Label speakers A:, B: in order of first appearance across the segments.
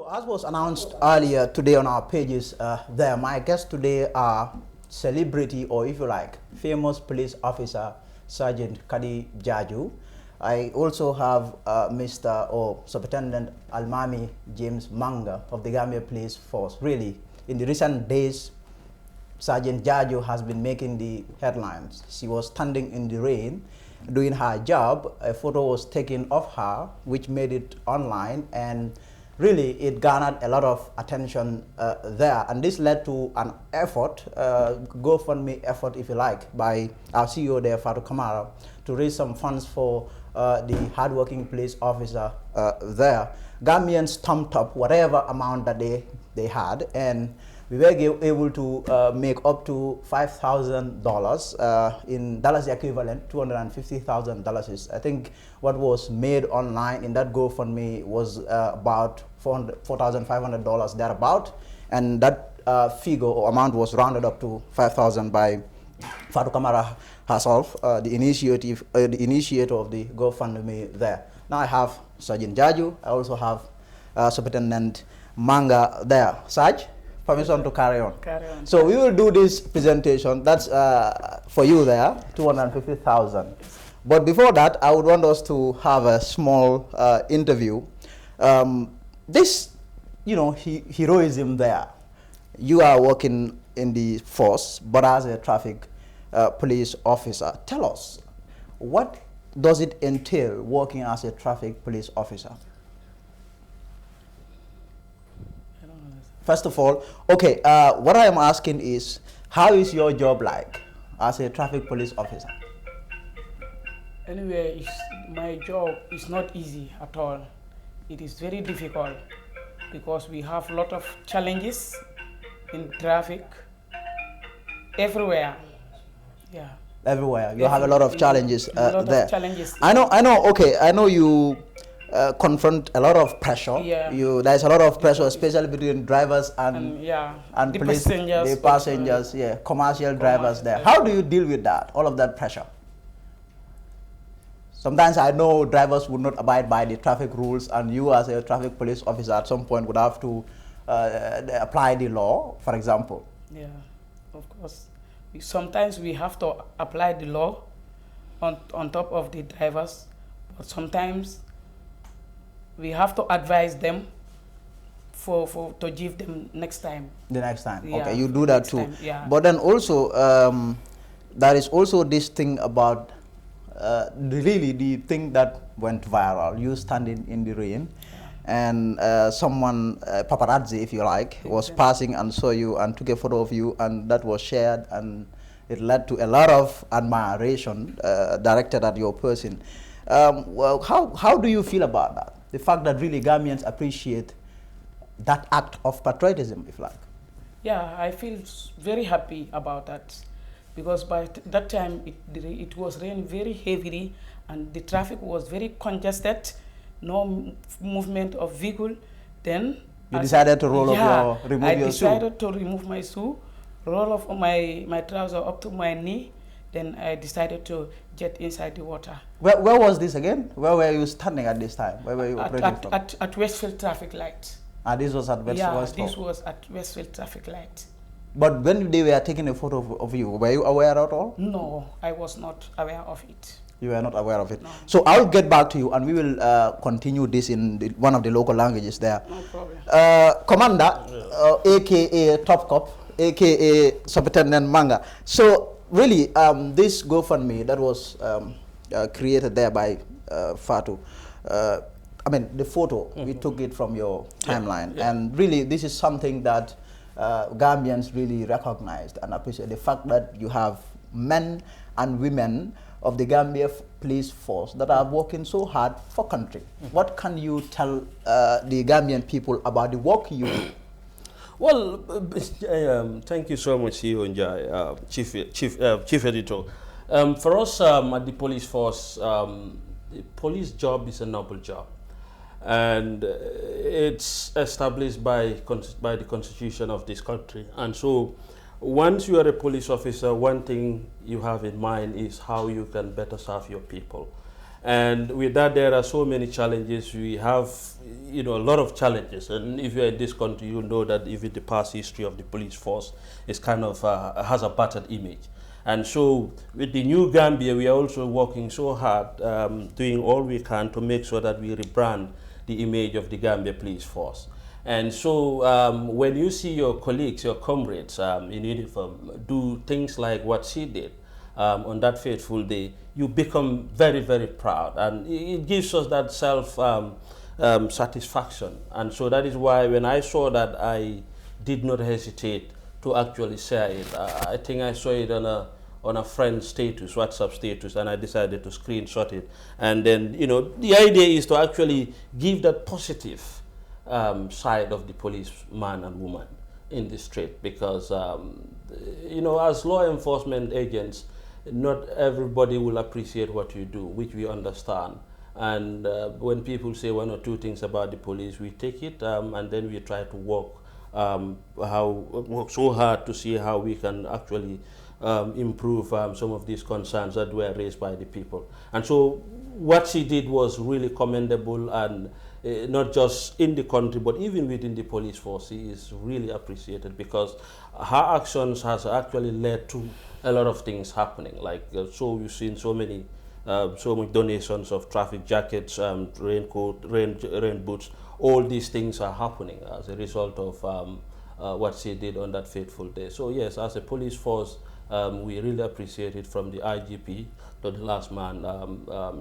A: So, as was announced earlier today on our pages, my guests today are celebrity, or if you like, famous police officer Sergeant Kaddy Jarju. I also have Mr. or Superintendent Almami James Manga of the Gambia Police Force. Really, in the recent days, Sergeant Jarju has been making the headlines. She was standing in the rain doing her job. A photo was taken of her, which made it online, and really it garnered a lot of attention there. And this led to an effort, GoFundMe effort, if you like, by our CEO there, Fatou Kamara, to raise some funds for the hardworking police officer there. Gambians stumped up whatever amount that they had, and we were able to make up to $5,000 in dollars equivalent. $250,000 is, I think, what was made online in that GoFundMe was about $4,500 thereabout, and that figure or amount was rounded up to 5,000 by Fatou Kamara herself, the initiator of the GoFundMe there. Now I have Sergeant Jarju. I also have Superintendent Manga there. Sarge, permission to carry on.
B: Carry on.
A: So we will do this presentation. That's for you there, 250,000. But before that, I would want us to have a small interview. This, heroism there. You are working in the force, but as a traffic police officer. Tell us, what does it entail working as a traffic police officer? First of all, okay, what I am asking is, how is your job like as a traffic police officer?
B: Anyway, my job is not easy at all. It is very difficult because we have a lot of challenges in traffic everywhere. Yeah.
A: Everywhere. You have a lot of challenges
B: a lot
A: there.
B: Of challenges.
A: I know, okay, I know you confront a lot of pressure.
B: Yeah.
A: There's a lot of pressure, especially between drivers and
B: the
A: police,
B: passengers,
A: the passengers, commercial drivers there. How do you deal with that, all of that pressure? Sometimes I know drivers would not abide by the traffic rules, and you as a traffic police officer at some point would have to apply the law, for example.
B: Yeah, of course. Sometimes we have to apply the law on top of the drivers, but sometimes we have to advise them to give them next time. The next time,
A: yeah, okay, you do that too.
B: Time, yeah.
A: But then also, there is also this thing about really the thing that went viral. You standing in the rain, and someone, paparazzi if you like, was passing and saw you and took a photo of you, and that was shared, and it led to a lot of admiration directed at your person. Well, how do you feel about that? The fact that really Gambians appreciate that act of patriotism, if you like.
B: Yeah, I feel very happy about that, because by that time it was raining very heavily and the traffic was very congested, no movement of vehicle. Then
A: you decided to roll off remove your shoe.
B: I decided to remove my shoe, roll off my trouser up to my knee. Then I decided to get inside the water.
A: Where was this again? Where were you standing at this time? Where were you operating from?
B: At Westfield traffic light.
A: Ah, this was at Westfield?
B: Yeah, this was at Westfield traffic light.
A: But when they were taking a photo of you, were you aware at all?
B: No, I was not aware of it.
A: You were not aware of it?
B: No.
A: So I'll get back to you and we will continue this in one of the local languages there.
B: No problem.
A: Commander, aka Top Cop, aka Superintendent Manga. So really, this GoFundMe that was created there by Fatou, I mean, the photo, we took it from your timeline. Yeah. And really, this is something that Gambians really recognized and appreciate. The fact that you have men and women of the Gambia police force that are working so hard for country. What can you tell the Gambian people about the work you do?
C: Well, thank you so much, CEO Njai, Chief Editor. For us at the police force, the police job is a noble job, and it's established by the Constitution of this country. And so, once you are a police officer, one thing you have in mind is how you can better serve your people. And with that, there are so many challenges. We have, a lot of challenges. And if you're in this country, you know that even the past history of the police force is kind of has a battered image. And so with the new Gambia, we are also working so hard, doing all we can to make sure that we rebrand the image of the Gambia police force. And so when you see your colleagues, your comrades in uniform do things like what she did on that fateful day, you become very, very proud. And it gives us that self satisfaction. And so that is why when I saw that, I did not hesitate to actually share it. I think I saw it on a friend's status, WhatsApp status, and I decided to screenshot it. And then, the idea is to actually give that positive side of the policeman and woman in the street, because, as law enforcement agents, not everybody will appreciate what you do, which we understand. And when people say one or two things about the police, we take it and then we try to work so hard to see how we can actually improve some of these concerns that were raised by the people. And so what she did was really commendable, and not just in the country, but even within the police force, she is really appreciated, because her actions has actually led to a lot of things happening. Like, so we've seen so many donations of traffic jackets, raincoat, rain boots. All these things are happening as a result of what she did on that fateful day. So yes, as a police force, we really appreciate it, from the IGP to the last man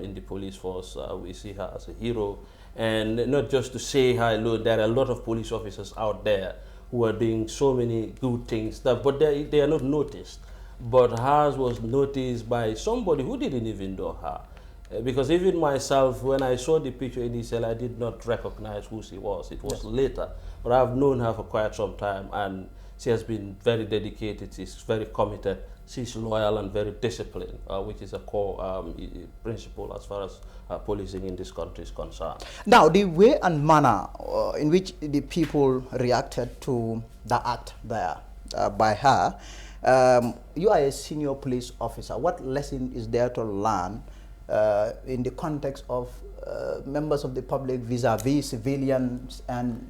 C: in the police force. We see her as a hero. And not just to say her alone, there are a lot of police officers out there who are doing so many good things, but they are not noticed. But hers was noticed by somebody who didn't even know her. Because even myself, when I saw the picture initially, I did not recognize who she was. It was later. But I've known her for quite some time, and she has been very dedicated. She's very committed. She's loyal and very disciplined, which is a core principle as far as policing in this country is concerned.
A: Now, the way and manner in which the people reacted to the act there by her, you are a senior police officer. What lesson is there to learn in the context of members of the public vis-a-vis civilians and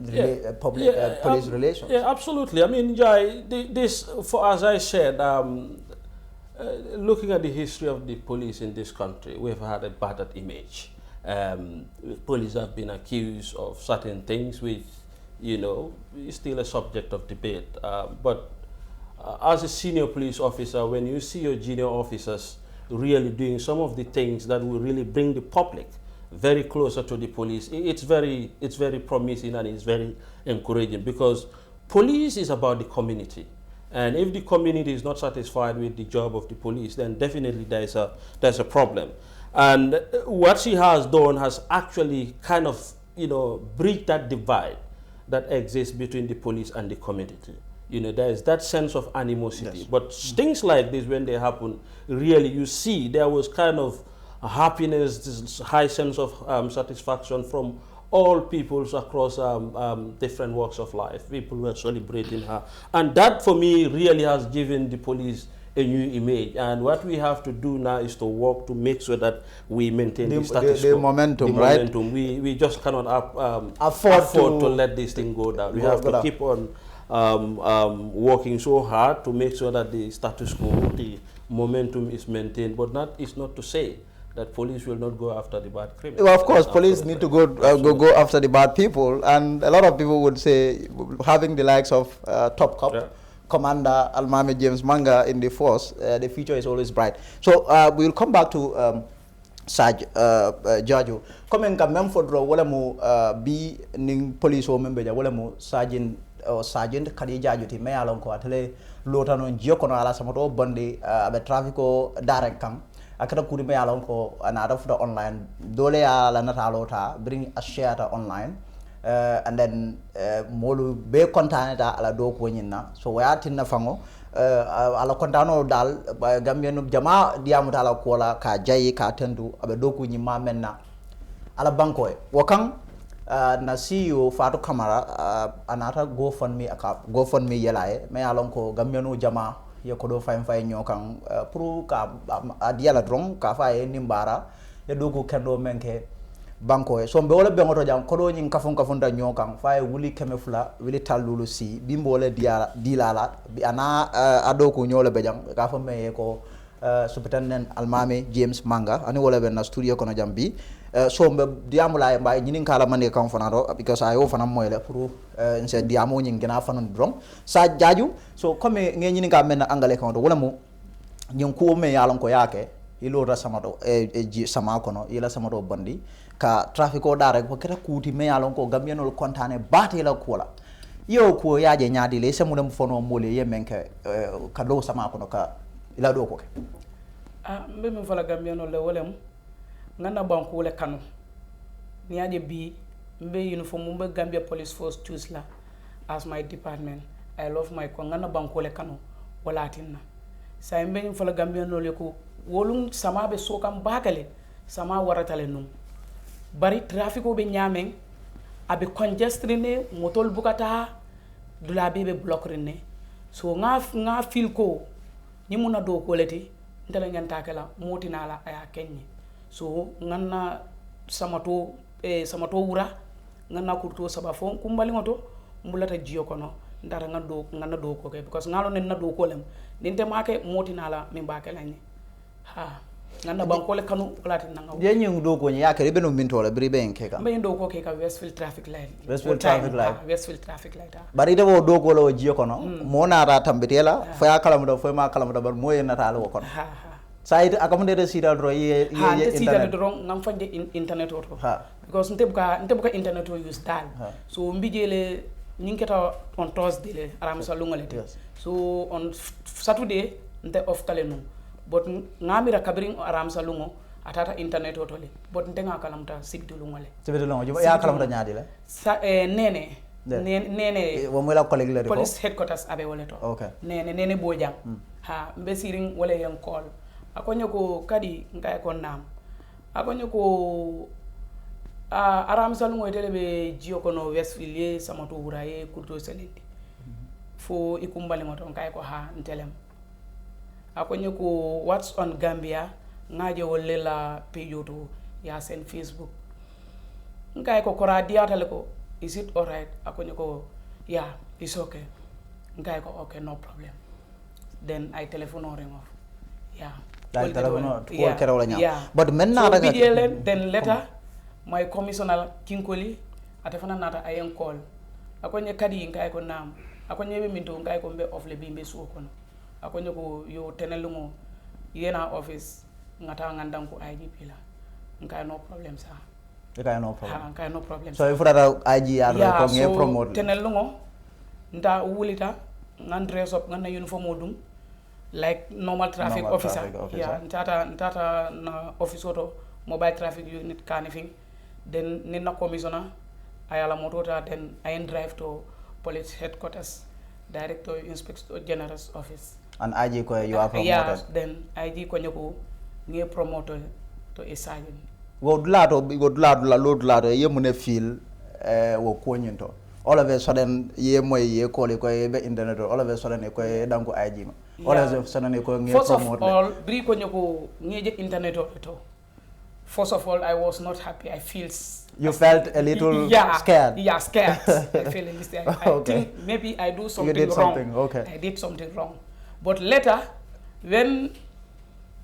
A: police relations?
C: Yeah, absolutely. I mean, Jai, as I said, looking at the history of the police in this country, we've had a battered image. Police have been accused of certain things which, is still a subject of debate. But as a senior police officer, when you see your junior officers really doing some of the things that will really bring the public very closer to the police, it's very promising, and it's very encouraging, because police is about the community. And if the community is not satisfied with the job of the police, then definitely there's a problem. And what she has done has actually kind of, bridged that divide that exists between the police and the community. There is that sense of animosity. Yes. But things like this, when they happen, really you see there was kind of a happiness, this high sense of satisfaction from all peoples across different walks of life. People were celebrating her. And that, for me, really has given the police a new image. And what we have to do now is to work to make sure that we maintain the status quo.
A: The momentum, right?
C: Momentum. We just cannot afford to let this thing go down. We have to keep on working so hard to make sure that the status quo, the momentum is maintained. But it's not to say that police will not go after the bad criminals.
A: Well, of course, police need to go after the bad people, and a lot of people would say having the likes of Top Cop, Commander Almami James Manga in the force, the future is always bright. So we'll come back to Saj Jarju. Coming ka Memford ro wala mo bi ning police o membe ja wala mo Sergeant Kaddy Jarju ti me alon ko atele lotano jiokono ala samato bandi abe traffico direct kam akata kuri me alon ko another for the online dole ala natalo ta bring a share ta online and then molu be contact ala do ko nyina so waya tinna fango ala kontano dal gambian jama diamu tala ko la ka jayi ka tendu abe do ko nyima menna ala banko e wakang na CEO Fatou Camara anata GoFundMe yelaye me alon ko gambiano jama ye ko do fay nyokan pour ka adiala dron ka fay nimbara e doku kendo menke banko e so mbe wala be ngoto jam ko do nyin kafon da nyokan fa e wuli keme fula wili talulu si bimbo le dilala bi ana adoko nyole be jam ka fa me ko superintendent almami James Manga ani wala be na studio kono jam bi so mbe diamula e mbay nyinin kala mane kan fanado because ayo fanam moyle pour nse diamo nyin gena fanon dron sa jaju so comme nge nyinin ka men angale kan do wala mo nyin ko me yalon ko yake ilo ra samado e sama kono ila samado bandi ka traffic o dare ko kera kuti me yalon ko gambianol kontane bate la kola yo ko yaaje nyaadi le se mudam fono mole yemenke ka do sama kono ka ila do ko
B: mbe mi fala gambianol le wolem ngana banko le kanu ni aje bi mbe uniform mbe Gambia Police Force choose la as my department. I love my ko ngana banko le kanu wala tinna sa mbe ni fala gambianol le ko wolum sama be sokam bakale sama waratale num bari trafico be nyamen abe congestrine motol bukata dula be blockrine so nga fil ko ni muna do ko leti ndala nyanta kala motina la aya kenni so nganna samato wura nganna kurto saba fon kumbali ngoto mbulata jiyo kono ndara nganna do ko ke because ngalo nen na do ko lem ninte make motina la min ba kala ni ha ngana bankole kanu plati nanga
A: ye nyi do ko nya yakere be no minto la bribe en keka
B: be ndo ko keka Westfield traffic light
A: bari de wo do ko lo jiyo kono mo na ra tambitela fa ya kala mo fo ma kala mo bar mo yen na talo kono side akamde de sida dro ye
B: sida dro ngam fande internet auto because nte buka internet o use dal so mbijele ninketa on Thursday le aramsa lungolete so on Saturday nte off kalenu but ngamira kabring aramsa lungo atata internet otole but ntenga kalamta sibdu lungole
A: ya kalamta nyaadi la
B: sa nene
A: wo mo la collègue le
B: police headquarters abe woleto
A: okay
B: nene bojang ha mbe siring wole yen call akonyo ko kadi ngay ko nam akonyo ko aramsa lungo telebe jio kono Westfield samato wuraye kulto selindi fo ikumbali moto ngay ko ha ntelem akonyo ko what's on Gambia ngaje wolle la pejoto ya sen Facebook ngay ko kora diatale ko is it all right akonyo ko yeah it's okay ngay ko okay no problem then I telephone ring off yeah
A: like telephone ko kerola nya but men na daga
B: then later my commissioner Kinkoli atefana nata ayen call akonyo kadi ngay ko nam akonyo be minto ngay ko be off le bimbe su kono akonyo ko yo tenelungo yena office ngata ngandan ko IGP la ngay no problem sa ngay no problem
A: so if rather IG are ko nge promote
B: tenelungo nda wulita ngan dress up ngan uniform odum like normal traffic officer yeah ntata na office auto mobile traffic unit kanifing then nina commissioner ayala motota then I drive to police headquarters director inspector general's office
A: and IG ko you are promoted
B: then IG ko nyoko nge promoter to a sergeant
A: go dulato la load lato ye mune feel wo ko nyinto all of a sudden ye moy ye call ko be internet all of a sudden ko danko IG ma all of a sudden ko nge promote
B: first of all bri ko nyoko nge internet to first of all I was not happy. I feel
A: you felt a little scared.
B: Yeah, scared. I feel a little I think maybe I do something
A: you did
B: wrong.
A: Something, okay.
B: I did something wrong. But later, when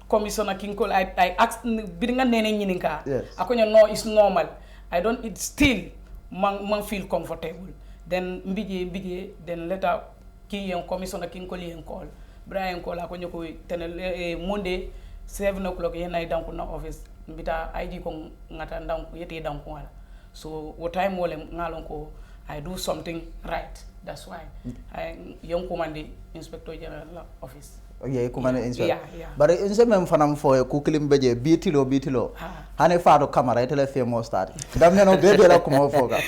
B: Commissioner Kinkol, I asked, yes. No, it's normal. I don't, it's still, man feel comfortable. Then, then later, Commissioner Kinkol call. Brian call, Monday, 7 o'clock, I down to office. Bita IG ko ngata ndam yete dam ko wala so what time wole ngalon ko I do something right that's why I young command inspector general office
A: yeah command inspector
B: yeah.
A: But in some fanam fo ku klim beje bitilo hane faado camera tele femo start dam no bebe la ko mo foga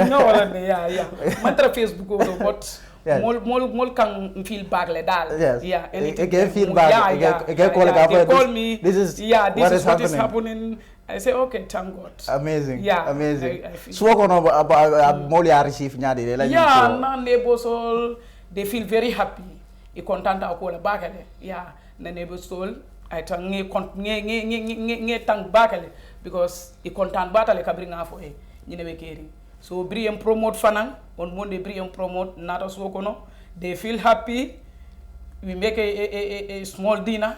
B: no wala yeah matra Facebook ko but yes. Mol can feel back like that.
A: Yes.
B: Yeah.
A: Again feedback. Again call
B: me.
A: This is
B: what is happening. I say okay, thank God.
A: Amazing.
B: Yeah.
A: Amazing. So what about Molly receive nyade la.
B: Yeah, na neighbors all they feel very happy. I content akola back there. Yeah. Na neighbors all ay tan nge tang bakale because i kontan batale kabri nga fo e ñine be keri so briem promote fanan on monde briem promote nata so kono they feel happy we make a small dinner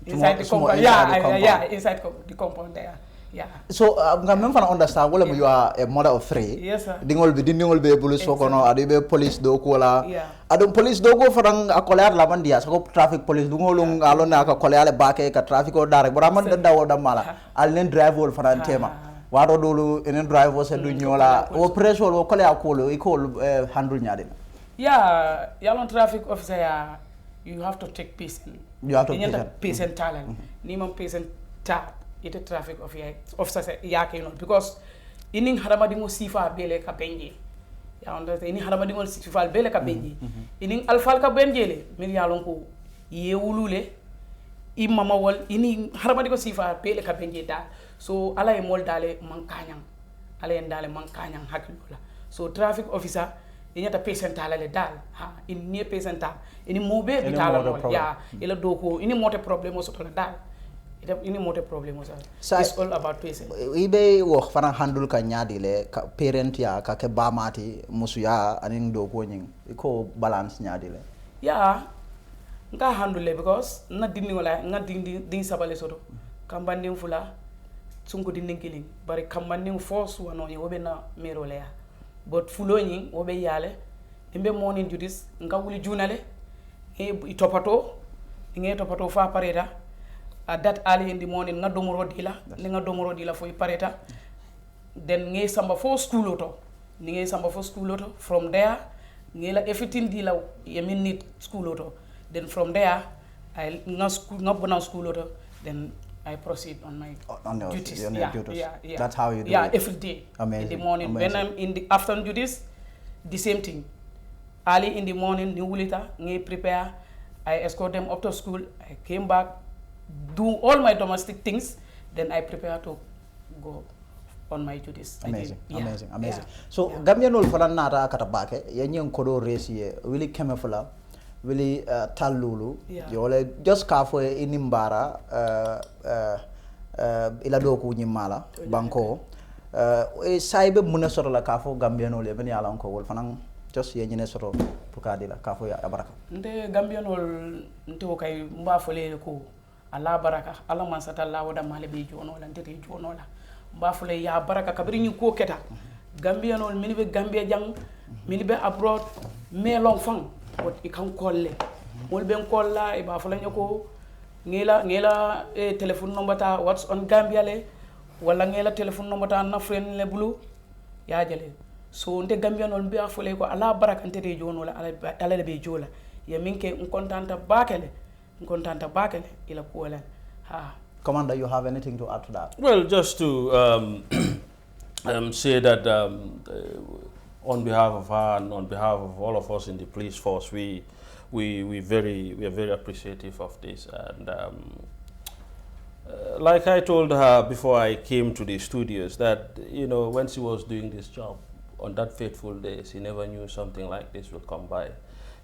B: inside the compound inside the compound there. Yeah.
A: So I'm not understand. Well, you are a mother of three.
B: Yes, sir.
A: Dingol be police sokono, adi be police do kola.
B: Yeah.
A: Adu police do go for ang akolar laman dia. So traffic police dungolung alon na akolar bake ka traffic o direct. But aman danda o damala. Alnen drive wol for an tema. Wado dulu enen drive wo se dunyola. O press wol o kole akolo ikol handle nyade.
B: Yeah, yalon traffic officer ya. You have to take patient.
A: You have to
B: patient talent. Nimam patient ta. Ite traffic officer yake no because ining harama dingo sifa bele ka benje ya onda ini harama dingo sifa bele ka benje ining alfal ka benje le min yalon ko yewulule imama wal ini harama dingo sifa bele ka benje da so ala e mol dale mankanyang ala en dale mankanyang hakilula so traffic officer inyata patient ala le dal ha ini patient ta ini mobe bitala no ya ila doko ini mote problème so to dal ini mote problem so it's all about patient
A: ibe wo fana handle ka nyaadi le ka parent ya ka ke bamati musu ya anin do ko nyin ko balance nyaadi le
B: ya nga handle le because na dinni wala nga din sabale soto kambanding fula sunko dinning killing bari kambanding force wano ye wobe na mero le ya but fulo nyi wobe yale imbe morning duties nga wuli junale e topato nge topato fa pareta at that early in the morning nga domoro dila fo pareta then nge samba for school auto nge samba for school auto from there nge la everything dila ye minute school auto then from there I nga bona school auto then I proceed on my duties. Yeah.
A: That's how you do it.
B: Yeah, every day.
A: Amazing.
B: In the morning.
A: Amazing.
B: When I'm in the afternoon duties, the same thing. Early in the morning, new later, nge prepare. I escort them up to school. I came back, do all my domestic things, then I prepare to go on my duties.
A: Amazing.
B: Yeah.
A: So Gambian ol fala nata katabake yenyen kodo race ye really kemefula really talulu yole just kafo inimbara ila do ko nyimala banko saibe muna soro la kafo Gambian ol ben yala ko wol fanan just yenyene soro pukadila kafo ya baraka
B: nde Gambian ol nto kay mba fole ko ala baraka ala man sata la wada male be jono la ndete jono la mba fole ya baraka kabri ni ko keta Gambian ol mini be Gambia jang mini be abroad me long fang what I can call le mol ben call la e ba fole nyako ngela telephone number ta what's on Gambia le wala ngela telephone number ta na friend le bulu ya jale so nte Gambian ol mbi fole ko ala baraka ndete jono la ala be jola ya minke un contenta bakele ila kuola ha.
A: Commander, you have anything to add to that?
C: Well, just to say that on behalf of her and on behalf of all of us in the police force, we are very appreciative of this. And like I told her before I came to the studios, that when she was doing this job on that fateful day, she never knew something like this would come by.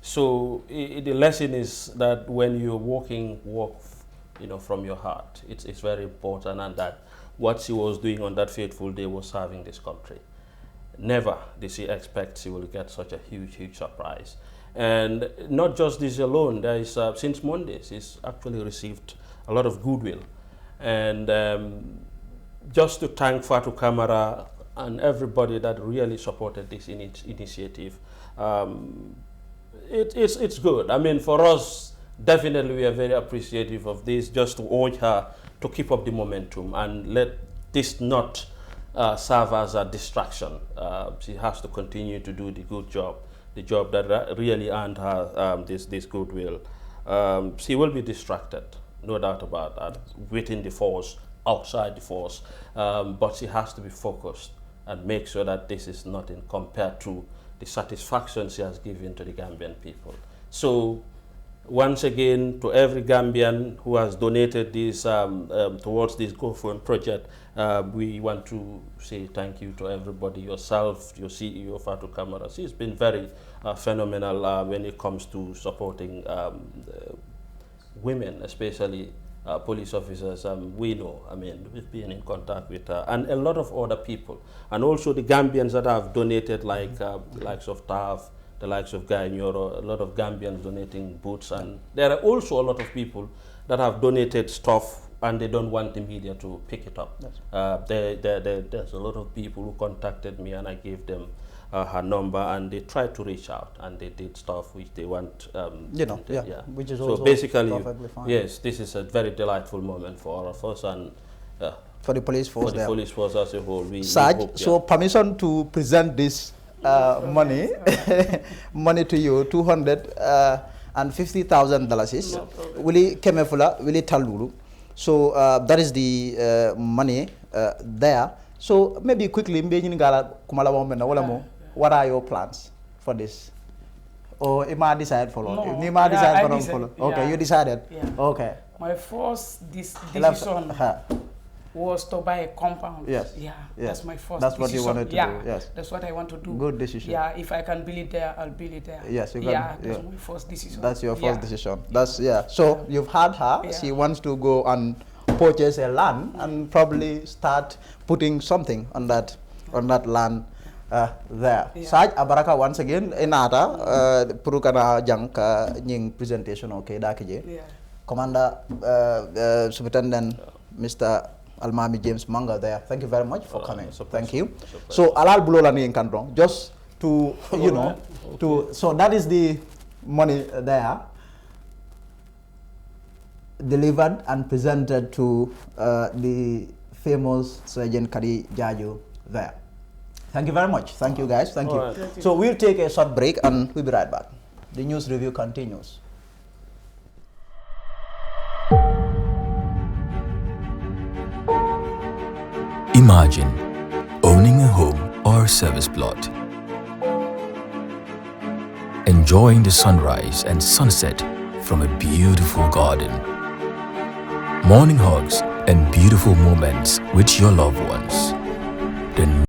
C: So the lesson is that when you're walk from your heart. It's very important, and that what she was doing on that fateful day was serving this country. Never did she expect she will get such a huge surprise. And not just this alone, there is, since Monday, she's actually received a lot of goodwill. And just to thank Fatu Kamara and everybody that really supported this initiative, it's good. I mean, for us, definitely we are very appreciative of this, just to urge her to keep up the momentum and let this not serve as a distraction. She has to continue to do the good job, the job that really earned her this goodwill. She will be distracted, no doubt about that, within the force, outside the force, but she has to be focused and make sure that this is nothing compared to the satisfaction she has given to the Gambian people. So once again, to every Gambian who has donated this towards this GoFund project, we want to say thank you to everybody, yourself, your CEO, Fatu Kamara. She's been very phenomenal when it comes to supporting women, especially police officers, we know. I mean, we've been in contact with her, and a lot of other people, and also the Gambians that have donated, like the likes of TAF, the likes of Guy Nyoro, a lot of Gambians donating boots, and there are also a lot of people that have donated stuff and they don't want the media to pick it up. There's a lot of people who contacted me and I gave them her number, and they tried to reach out and they did stuff which they want.
A: Which is
C: so
A: also
C: basically,
A: perfectly fine.
C: yes, this is a very delightful moment for all of us, and
A: for the police force.
C: For the police force as a whole, we
A: hope, so permission to present this money, money to you, $250,000. Willie Kemefula, Willie Talulu. So that is the money there. So maybe quickly, what are your plans for this? Or am I decided for?
B: No,
A: Okay, you decided.
B: Yeah.
A: Okay.
B: My first decision was to buy a compound.
A: Yes.
B: Yeah.
A: Yes.
B: That's my first.
A: That's
B: decision.
A: what you wanted to do. Yes.
B: That's what I want to do.
A: Good decision.
B: Yeah. If I can build it there, I'll build it there.
A: Yes. You can,
B: That's my first decision.
A: That's your first decision. That's So you've had her. Yeah. She wants to go and purchase a land and probably start putting something on that land. There. Saj Abaraka once again enata purukana jang nying presentation okay dakije. Commander Superintendent Mr. Almami James Manga there. Thank you very much for coming. Thank you. So alal bulola ni enkandrong just to so that is the money there delivered and presented to the famous Sergeant Kaddy Jarju there. Thank you very much. Thank you, guys. Thank you.
C: Right.
A: So we'll take a short break and we'll be right back. The news review continues.
D: Imagine owning a home or service plot, enjoying the sunrise and sunset from a beautiful garden, morning hugs and beautiful moments with your loved ones. Then